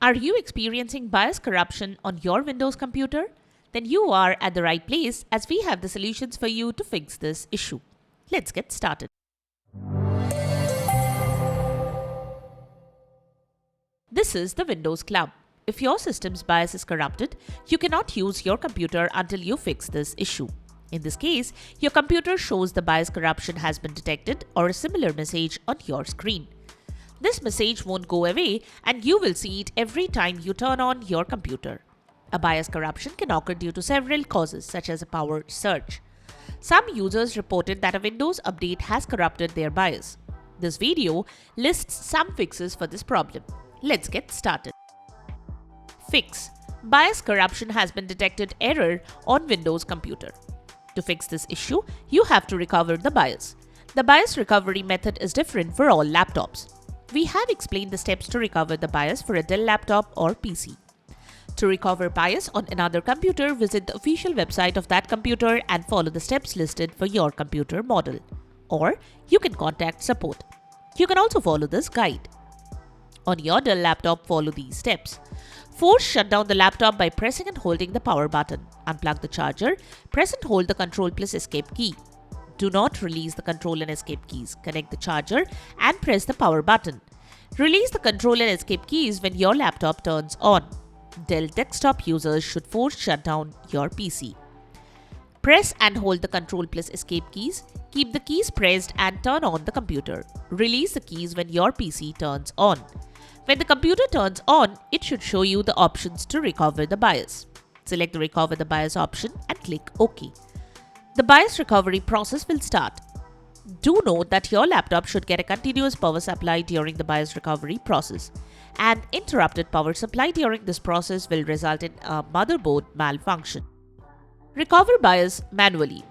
Are you experiencing BIOS corruption on your Windows computer? Then you are at the right place, as we have the solutions for you to fix this issue. Let's get started. This is the Windows Club. If your system's BIOS is corrupted, you cannot use your computer until you fix this issue. In this case, your computer shows the BIOS corruption has been detected or a similar message on your screen. This message won't go away and you will see it every time you turn on your computer. A BIOS corruption can occur due to several causes such as a power surge. Some users reported that a Windows update has corrupted their BIOS. This video lists some fixes for this problem. Let's get started. Fix: BIOS corruption has been detected error on Windows computer. To fix this issue, you have to recover the BIOS. The BIOS recovery method is different for all laptops. We have explained the steps to recover the BIOS for a Dell laptop or PC. To recover BIOS on another computer, visit the official website of that computer and follow the steps listed for your computer model. Or you can contact support. You can also follow this guide. On your Dell laptop, follow these steps. Force shut down the laptop by pressing and holding the power button. Unplug the charger. Press and hold the Control plus Escape key. Do not release the Control and Escape keys. Connect the charger and press the power button. Release the Control and Escape keys when your laptop turns on. Dell desktop users should force shut down your PC. Press and hold the Control plus Escape keys. Keep the keys pressed and turn on the computer. Release the keys when your PC turns on. When the computer turns on, it should show you the options to recover the BIOS. Select the Recover the BIOS option and click OK. The BIOS recovery process will start. Do note that your laptop should get a continuous power supply during the BIOS recovery process. An interrupted power supply during this process will result in a motherboard malfunction. Recover BIOS manually.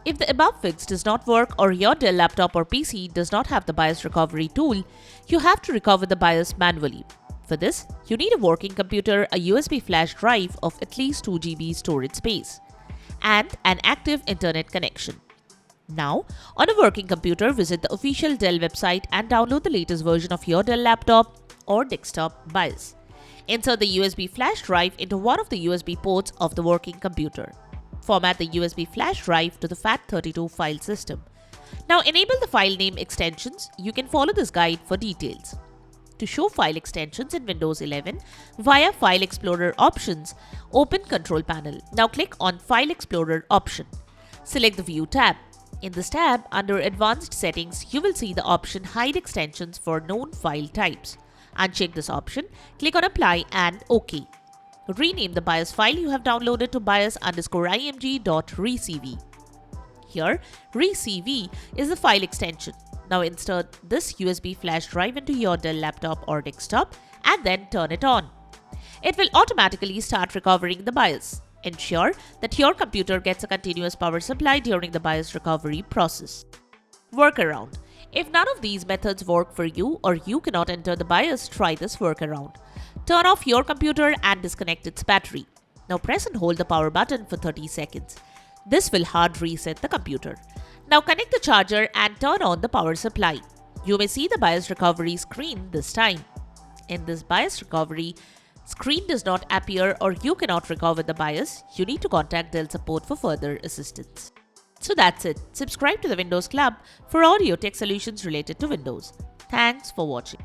If the above fix does not work or your Dell laptop or PC does not have the BIOS recovery tool, you have to recover the BIOS manually. For this, you need a working computer, a USB flash drive of at least 2 GB storage space, and an active internet connection. Now, on a working computer, visit the official Dell website and download the latest version of your Dell laptop or desktop BIOS. Insert the USB flash drive into one of the USB ports of the working computer. Format the USB flash drive to the FAT32 file system. Now enable the file name extensions. You can follow this guide for details. To show file extensions in Windows 11, via File Explorer options, open Control Panel. Now click on File Explorer option. Select the View tab. In this tab, under Advanced Settings, you will see the option Hide Extensions for known file types. Uncheck this option, click on Apply and OK. Rename the BIOS file you have downloaded to bios_img.recv. Here, recv is the file extension. Now insert this USB flash drive into your Dell laptop or desktop and then turn it on. It will automatically start recovering the BIOS. Ensure that your computer gets a continuous power supply during the BIOS recovery process. Workaround. If none of these methods work for you or you cannot enter the BIOS, try this workaround. Turn off your computer and disconnect its battery. Now press and hold the power button for 30 seconds. This will hard reset the computer. Now connect the charger and turn on the power supply. You may see the BIOS recovery screen this time. In this BIOS recovery, screen does not appear or you cannot recover the BIOS. You need to contact Dell support for further assistance. So that's it. Subscribe to the Windows Club for audio tech solutions related to Windows. Thanks for watching.